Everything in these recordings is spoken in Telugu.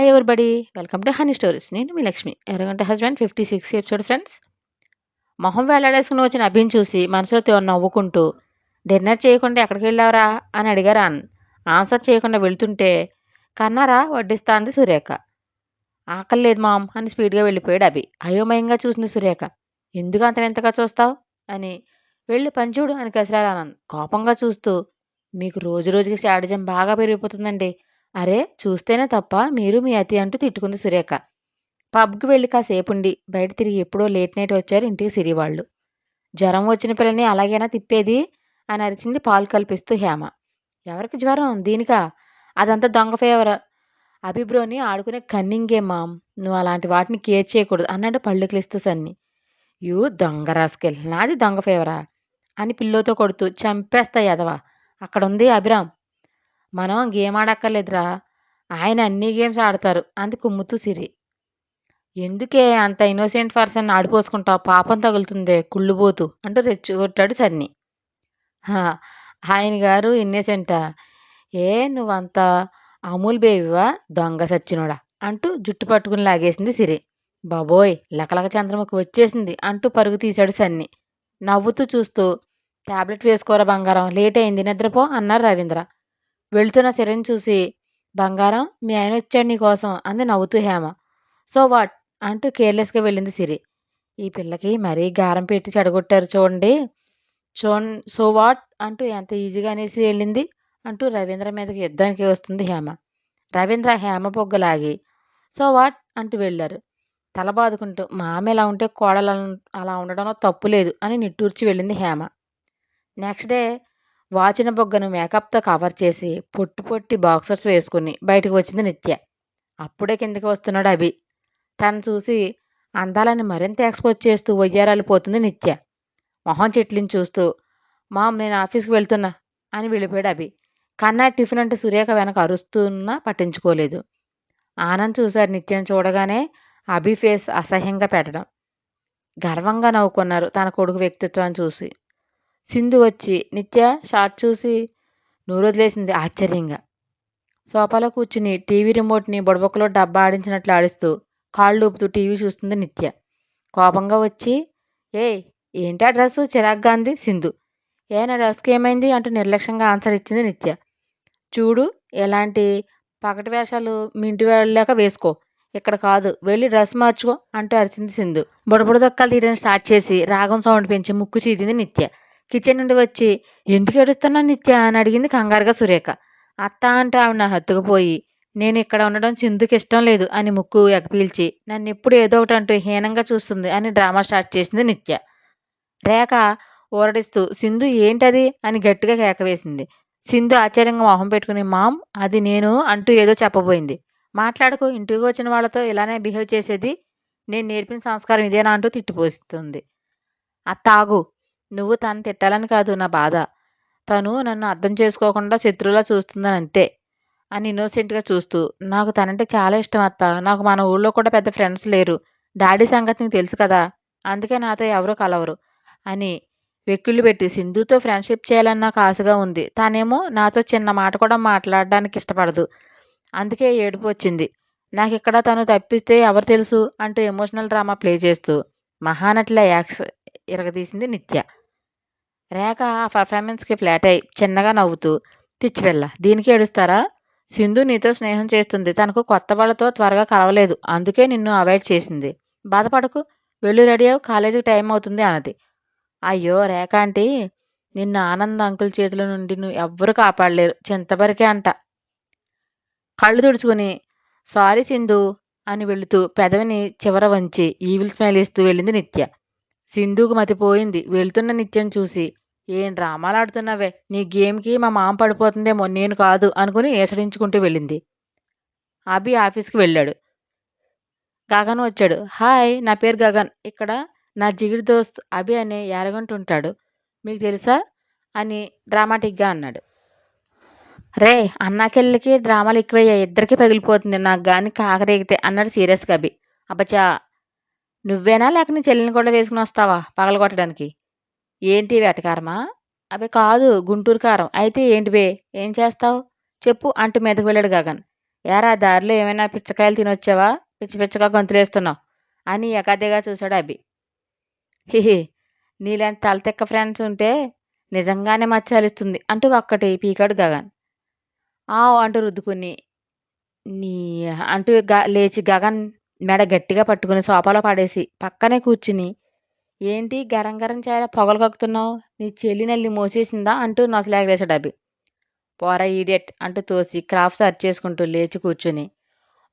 Hi everybody, welcome to honey stories. నేను మీ లక్ష్మి. ఎరగంట హస్బెండ్ 56 ఎపిసోడ్ ఫ్రెండ్స్. మొహం వేలాడేసుకుని వచ్చిన అభిని చూసి మనసులో నవ్వుకుంటూ డిన్నర్ చేయకుండా ఎక్కడికి వెళ్ళావరా అని అడిగారు ఆన్సర్ చేయకుండా వెళ్తుంటే కన్నారా వడ్డిస్తా అంది సురేఖ. ఆకలి లేదు మామ్ అని స్పీడ్గా వెళ్ళిపోయాడు అభి. అయోమయంగా చూసింది సురేఖ. ఎందుకు అంత వింతగా చూస్తావు అని. వెళ్ళి పంచుడు అని కసిరారు ఆనంద్ కోపంగా చూస్తూ. మీకు రోజు రోజుకి శాడిజం బాగా పెరిగిపోతుందండి. అరే చూస్తేనే తప్ప మీరు మీ అతి అంటూ తిట్టుకుంది సురేఖ. పబ్కి వెళ్ళి కాసేపుండి బయట తిరిగి ఎప్పుడో లేట్ నైట్ వచ్చారు ఇంటికి సిరి వాళ్ళు. జ్వరం వచ్చిన పిల్లని అలాగైనా తిప్పేది అని అరిచింది పాలు కల్పిస్తూ హేమ. ఎవరికి జ్వరం? దీనికా? అదంతా దొంగ ఫేవర్. అభిబ్రోని ఆడుకునే కన్నింగే మామ్, నువ్వు అలాంటి వాటిని కేర్ చేయకూడదు అన్నాడు పళ్ళుకిలిస్తూ సన్ని. యూ దొంగ రాసుకెళ్ళి, నాది దొంగ ఫేవరా అని పిల్లోతో కొడుతూ చంపేస్తా ఎదవా. అక్కడ ఉంది అభిరామ్. మనం గేమ్ ఆడక్కర్లేదురా, ఆయన అన్ని గేమ్స్ ఆడతారు అంది కుమ్ముతూ సిరి. ఎందుకే అంత ఇన్నోసెంట్ పర్సన్ ఆడిపోసుకుంటావు, పాపం తగులుతుందే కుళ్ళుబోతు అంటూ రెచ్చగొట్టాడు సన్ని. ఆయన గారు ఇన్నోసెంటా? ఏ నువ్వంతా అమూల్ బేబీవా దొంగ సచ్చినోడా అంటూ జుట్టు పట్టుకుని లాగేసింది సిరి. బాబోయ్ లకలక చంద్రముఖి వచ్చేసింది అంటూ పరుగు తీశాడు సన్ని నవ్వుతూ చూస్తూ. టాబ్లెట్ వేసుకోరా బంగారం, లేట్ అయింది, నిద్రపో అన్నారు రవీంద్ర. వెళుతున్న సిరిని చూసి బంగారం మీ ఆయన వచ్చాడు నీకోసం అంది నవ్వుతూ హేమ. సో వాట్ అంటూ కేర్లెస్గా వెళ్ళింది సిరి. ఈ పిల్లకి మరీ గారం పెట్టి చెడగొట్టారు చూడండి. సో వాట్ అంటూ ఎంత ఈజీగా అనేసి వెళ్ళింది అంటూ రవీంద్ర మీదకి యుద్ధానికి వస్తుంది హేమ. రవీంద్ర హేమ పొగ్గలాగి సో వాట్ అంటూ వెళ్ళారు. తల బాదుకుంటూ మా ఆమె ఎలా ఉంటే కోడలు అలా ఉండడంలో తప్పు లేదు అని నిట్టూర్చి వెళ్ళింది హేమ. నెక్స్ట్ డే వాచిన బొగ్గను మేకప్తో కవర్ చేసి పొట్టి పొట్టి బాక్సర్స్ వేసుకుని బయటకు వచ్చింది నిత్య. అప్పుడే కిందకి వస్తున్నాడు అభి. తను చూసి అందాలని మరింత ఎక్స్పోజ్ చేస్తూ పోతుంది నిత్య. మొహం చెట్లిని చూస్తూ మామ్ నేను ఆఫీస్కి వెళ్తున్నా అని వెళ్ళిపోయాడు అభి. కన్నా టిఫిన్ అంటే సురేఖ వెనక అరుస్తున్నా పట్టించుకోలేదు. ఆనంద్ చూశారు నిత్యను చూడగానే అభి ఫేస్ అసహ్యంగా పెట్టడం. గర్వంగా నవ్వుకున్నారు తన కొడుకు వ్యక్తిత్వాన్ని చూసి. సింధు వచ్చి నిత్య షార్ట్ చూసి నూరొదిలేసింది ఆశ్చర్యంగా. సోఫాలో కూర్చుని టీవీ రిమోట్ని బుడబొక్కలో డబ్బా ఆడించినట్లు ఆడిస్తూ కాళ్ళు ఊపుతూ టీవీ చూస్తుంది నిత్య. కోపంగా వచ్చి ఏంటా డ్రెస్సు చిరాగ్గా అంది సింధు. నా డ్రెస్కి ఏమైంది అంటూ నిర్లక్ష్యంగా ఆన్సర్ ఇచ్చింది నిత్య. చూడు ఎలాంటి పగటి వేషాలు మీ ఇంటి వెళ్ళాక వేసుకో, ఇక్కడ కాదు, వెళ్ళి డ్రెస్ మార్చుకో అంటూ అరిచింది సింధు. బుడబుడ దొక్కలు తీయడం స్టార్ట్ చేసి రాగం సౌండ్ పెంచి ముక్కు చీదింది నిత్య. కిచెన్ నుండి వచ్చి ఎందుకు ఏడుస్తున్నావు నిత్య అని అడిగింది కంగారుగా సురేఖ. అత్త అంటే ఆవిడ నా హత్తుకుపోయి నేను ఇక్కడ ఉండడం సింధుకి ఇష్టం లేదు అని ముక్కు ఎగపీల్చి నన్ను ఎప్పుడు ఏదో ఒకటి అంటూ హీనంగా చూస్తుంది అని డ్రామా స్టార్ట్ చేసింది నిత్య. రేఖ ఊరడిస్తూ సింధు ఏంటది అని గట్టిగా కేక వేసింది. సింధు ఆశ్చర్యంగా మొహం పెట్టుకుని మామ్ అది నేను అంటూ ఏదో చెప్పబోయింది. మాట్లాడుకో, ఇంటికి వచ్చిన వాళ్ళతో ఇలానే బిహేవ్ చేసేది, నేను నేర్పిన సంస్కారం ఇదేనా అంటూ తిట్టిపోస్తుంది. తాగు, నువ్వు తను తిట్టాలని కాదు నా బాధ, తను నన్ను అర్థం చేసుకోకుండా శత్రువులా చూస్తుందని అంతే అని ఇన్నోసెంట్గా చూస్తూ. నాకు తనంటే చాలా ఇష్టం అత్త, నాకు మన ఊళ్ళో కూడా పెద్ద ఫ్రెండ్స్ లేరు, డాడీ సంగతి నీకు తెలుసు కదా, అందుకే నాతో ఎవరూ కలవరు అని వెక్కిళ్ళు పెట్టి సింధుతో ఫ్రెండ్షిప్ చేయాలని నాకు ఆశగా ఉంది, తానేమో నాతో చిన్న మాట కూడా మాట్లాడడానికి ఇష్టపడదు, అందుకే ఏడుపు వచ్చింది నాకు ఇక్కడ, తను తప్పిస్తే ఎవరు తెలుసు అంటూ ఎమోషనల్ డ్రామా ప్లే చేస్తూ మహానటిలా ఇరగదీసింది నిత్య. రేఖ ఆ పర్ఫార్మెన్స్కి ఫ్లాట్ అయి చిన్నగా నవ్వుతూ పిచ్చిపిల్ల దీనికి ఏడుస్తారా, సింధు నీతో స్నేహం చేస్తుంది, తనకు కొత్త వాళ్ళతో త్వరగా కలవలేదు, అందుకే నిన్ను అవాయిడ్ చేసింది, బాధపడకు, వెళ్ళు రెడీ అవ్వు, కాలేజీకి టైం అవుతుంది అన్నది. అయ్యో రేఖ ఆంటీ, నిన్ను ఆనంద్ అంకుల్ చేతుల నుండి నువ్వు ఎవ్వరూ కాపాడలేరు, చింతబరికే అంట. కళ్ళు తుడుచుకుని సారీ సింధు అని వెళుతూ పెదవిని చివర వంచి ఈవిల్ స్మైల్ ఇస్తూ వెళ్ళింది నిత్య. సింధుకు మతిపోయింది. వెళ్తున్న నిత్యం చూసి ఏం డ్రామాలు ఆడుతున్నావే, నీ గేమ్కి మా మామ పడిపోతుందేమో, నేను కాదు అనుకుని ఏసడించుకుంటూ వెళ్ళింది. అభి ఆఫీస్కి వెళ్ళాడు. గగన్ వచ్చాడు. హాయ్, నా పేరు గగన్, ఇక్కడ నా జిగిరి దోస్త్ అభి అనే యారగంట ఉంటాడు, మీకు తెలుసా అని డ్రామాటిక్గా అన్నాడు. రే అన్నా చెల్లికి డ్రామాలు ఎక్కువయ్యాయి, ఇద్దరికి పగిలిపోతుంది నాకు కానీ కాకరేగితే అన్నాడు సీరియస్గా అభి. అబ్బచా, నువ్వేనా లేక నీ చెల్లిని కూడా వేసుకుని వస్తావా పగలగొట్టడానికి? ఏంటి వేటకారమా? అవి కాదు, గుంటూరు కారం. అయితే ఏంటి బే, ఏం చేస్తావు చెప్పు అంటూ మీదకు వెళ్ళాడు గగన్. ఏరా దారిలో ఏమైనా పిచ్చకాయలు తినొచ్చావా? పిచ్చి పిచ్చగా గొంతులేస్తున్నావు అని ఎగాదిగా చూశాడు అభి. హిహి, నీలాంటి తలతిక్క ఫ్రెండ్స్ ఉంటే నిజంగానే మచ్చాలిస్తుంది అంటూ ఒక్కటి పీకాడు గగన్. ఆవ్ అంటూ రుద్దుకుని నీ అంటూ లేచి గగన్ మెడ గట్టిగా పట్టుకుని సోఫాలో పడేసి పక్కనే కూర్చుని ఏంటి గరం గరం చేయాల పొగలు కక్కుతున్నావు? నీ చెల్లి నల్లి మోసేసిందా అంటూ నొసలేగవేశాడు అభి. పోరా ఈడియట్ అంటూ తోసి క్రాఫ్ట్స్ సర్చ్ చేసుకుంటూ లేచి కూర్చుని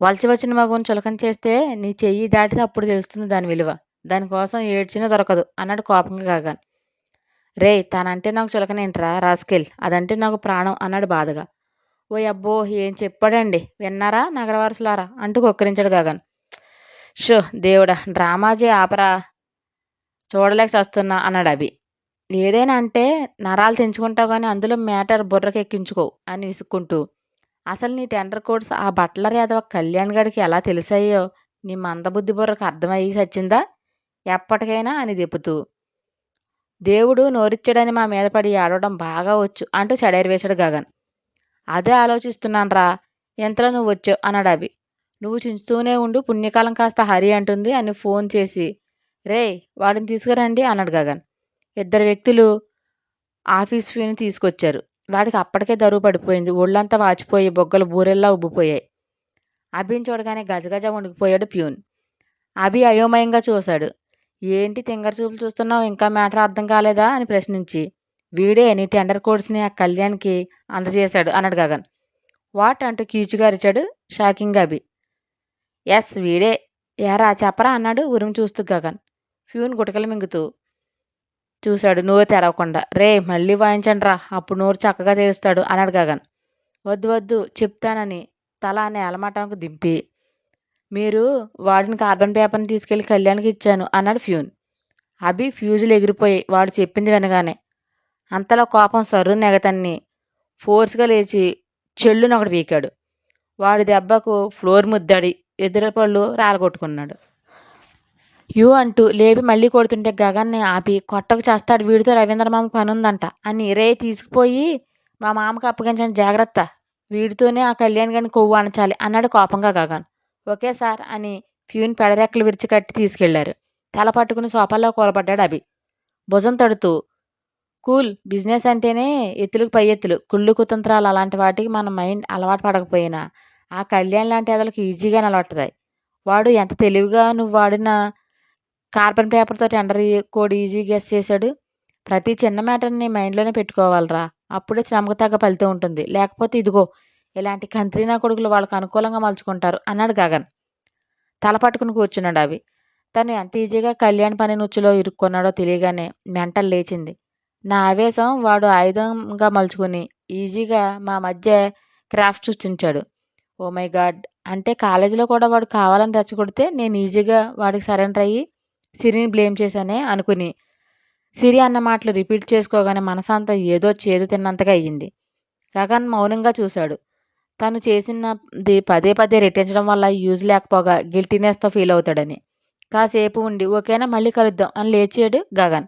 వలసి వచ్చిన మగువను చులకన చేస్తే నీ చెయ్యి దాటితే అప్పుడు తెలుస్తుంది దాని విలువ. దానికోసం ఏడ్చినా దొరకదు అన్నాడు కోపంగా గగన్. రే తనంటే నాకు చులకనేంట్రా రాస్కెల్, అదంటే నాకు ప్రాణం అన్నాడు బాధగా. ఓ అబ్బో ఏం చెప్పాడండి, విన్నారా నగరవారసులారా అంటూ కొక్కరించాడు గగన్. షో దేవుడా డ్రామాజీ ఆపరా, చూడలేక చస్తున్నా అన్నాడు అభి. ఏదైనా అంటే నరాలు తెంచుకుంటావు కానీ అందులో మ్యాటర్ బుర్రకి ఎక్కించుకోవు అని విసుక్కుంటూ. అసలు నీ టెండర్ కోడ్స్ ఆ బట్లర్ యాదవ కళ్యాణ్ గడికి ఎలా తెలిసాయో నీ మందబుద్ధి బుర్రకు అర్థమయ్యి సచ్చిందా ఎప్పటికైనా అని దెప్పుతూ. దేవుడు నోరిచ్చాడని మా మీద పడి ఆడవడం బాగా వచ్చు అంటూ చెడేరు వేశాడు గగన్. అదే ఆలోచిస్తున్నాన్రా, ఎంతలో నువ్వు వచ్చావు అన్నాడు అభి. నువ్వు చించుతూనే ఉండు, పుణ్యకాలం కాస్త హరి అంటుంది అని ఫోన్ చేసి రే వాడిని తీసుకురండి అన్నాడు గగన్. ఇద్దరు వ్యక్తులు ఆఫీస్ ఫీని తీసుకొచ్చారు. వాడికి అప్పటికే దరువు పడిపోయింది. ఒళ్ళంతా వాచిపోయి బొగ్గలు బూరెల్లా ఉబ్బిపోయాయి. అభిని చూడగానే గజగజ వణికిపోయాడు ప్యూన్. అభి అయోమయంగా చూశాడు. ఏంటి తింగర చూపులు చూస్తున్నావు, ఇంకా మ్యాటర్ అర్థం కాలేదా అని ప్రశ్నించి వీడే నీ టెండర్ కోడ్స్ని ఆ కళ్యాణ్కి అందజేశాడు అన్నాడు గగన్. వాట్ అంటూ కీచుగా అరిచాడు షాకింగ్ అభి. ఎస్ వీడే. ఏరా చెప్పరా అన్నాడు ఉరిమి చూస్తూ గగన్. ఫ్యూన్ గుటకలు మింగుతూ చూశాడు నోరు తెరవకుండా. రే మళ్ళీ వాయించండి రా, అప్పుడు నోరు చక్కగా తెరుస్తాడు అన్నాడు గగన్. వద్దు వద్దు చెప్తానని తల నేలమటానికి దింపి మీరు వాడిని కార్బన్ పేపర్ని తీసుకెళ్లి కళ్యాణ్కి ఇచ్చాను అన్నాడు ఫ్యూన్. అభి ఫ్యూజులు ఎగిరిపోయి వాడు చెప్పింది వినగానే. అంతలో కోపం సర్రు నెగతన్ని ఫోర్స్గా లేచి చెల్లుని ఒకటి పీకాడు. వాడి దెబ్బకు ఫ్లోర్ ముద్దాడి ఎదురు పళ్ళు రాలగొట్టుకున్నాడు. యూ అంటూ లేపి మళ్ళీ కొడుతుంటే గగన్ని ఆపి కొట్టకు చేస్తాడు, వీడితో రవీంద్ర మామకు పని ఉందంట అని రే తీసుకుపోయి మా మామకు అప్పగించండి జాగ్రత్త, వీడితోనే ఆ కళ్యాణ్ గారిని కొవ్వు అణచాలి అన్నాడు కోపంగా గగన్. ఓకే సార్ అని ఫ్యూన్ పెడరెక్కలు విరిచి కట్టి తీసుకెళ్లారు. తల పట్టుకుని సోఫాలో కూలబడ్డాడు అభి భుజం తడుతూ. కూల్, బిజినెస్ అంటేనే ఎత్తులకు పై ఎత్తులు, కుళ్ళు కుతంత్రాలు, అలాంటి వాటికి మన మైండ్ అలవాటు పడకపోయినా ఆ కళ్యాణ్ లాంటి అదలకు ఈజీగా అలవాటుతాయి. వాడు ఎంత తెలివిగా నువ్వు వాడిన కార్బన్ పేపర్తో టెండర్ కోడ్ ఈజీ గెస్ చేశాడు. ప్రతి చిన్న మ్యాటర్ని మైండ్లోనే పెట్టుకోవాలరా, అప్పుడే శ్రమకు తగ్గ ఫలితం ఉంటుంది. లేకపోతే ఇదిగో ఇలాంటి కంత్రీనా కొడుకులు వాళ్ళకు అనుకూలంగా మలుచుకుంటారు అన్నాడు గగన్. తల పట్టుకుని కూర్చున్నాడు అవి. తను ఎంత ఈజీగా కళ్యాణ్ పని నుచ్చులో ఇరుక్కున్నాడో తెలియగానే మెంటల్ లేచింది. నా ఆవేశం వాడు ఆయుధంగా మలుచుకుని ఈజీగా మా మధ్య క్రాఫ్ట్ సృష్టించాడు. ఓ మై గాడ్, అంటే కాలేజీలో కూడా వాడు కావాలని రెచ్చగొడితే నేను ఈజీగా వాడికి సరెండర్ అయ్యి సిరిని బ్లేమ్ చేశానే అనుకుని సిరి అన్న మాటలు రిపీట్ చేసుకోగానే మనసంతా ఏదో చేదు తిన్నంతగా అయ్యింది. గగన్ మౌనంగా చూశాడు. తను చేసినది పదే పదే రెట్టించడం వల్ల యూజ్ లేకపోగా గిల్టీనెస్తో ఫీల్ అవుతాడని. కాసేపు ఉండి ఓకేనా మళ్ళీ కలుద్దాం అని లేచాడు గగన్.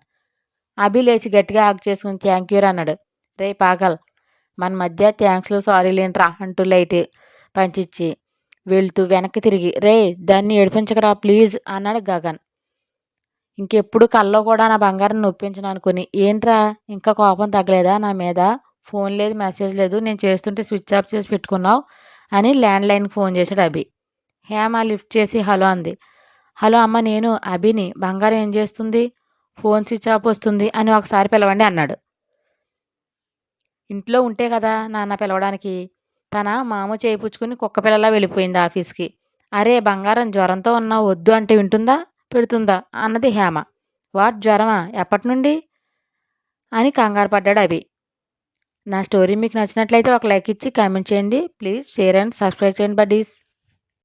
అభి లేచి గట్టిగా ఆగ్ చేసుకుని థ్యాంక్ యూ అన్నాడు. రే పాగల్, మన మధ్య థ్యాంక్స్లు సారీలేంట్రా అంటూ లైట్ పంచిచ్చి వెళ్తూ వెనక్కి తిరిగి రే దాన్ని ఏడిపించకరా ప్లీజ్ అన్నాడు గగన్. ఇంకెప్పుడు కల్లో కూడా నా బంగారం నొప్పించను అనుకుని. ఏంట్రా ఇంకా కోపం తగ్గలేదా నా మీద? ఫోన్ లేదు, మెసేజ్ లేదు, నేను చేస్తుంటే స్విచ్ ఆఫ్ చేసి పెట్టుకున్నావు అని ల్యాండ్ లైన్కి ఫోన్ చేశాడు అభి. హేమ లిఫ్ట్ చేసి హలో అంది. హలో అమ్మ, నేను అభిని. బంగారం ఏం చేస్తుంది? ఫోన్ స్విచ్ ఆఫ్ వస్తుంది అని ఒకసారి పిలవండి అన్నాడు. ఇంట్లో ఉంటే కదా నాన్న పిలవడానికి. తన మామ చేయిపుచ్చుకుని కుక్క పిల్లలా వెళ్ళిపోయింది ఆఫీస్కి. అరే బంగారం, జ్వరంతో ఉన్నావు, వద్దు అంటే వింటుందా పెడుతుందా అన్నది హేమ. వాట్ జ్వరమా, ఎప్పటి నుండి అని కంగారు పడ్డాడు అభి. నా స్టోరీ మీకు నచ్చినట్లయితే ఒక లైక్ ఇచ్చి కామెంట్ చేయండి. ప్లీజ్ షేర్ అండ్ సబ్స్క్రైబ్ చేయండి బడ్డీస్.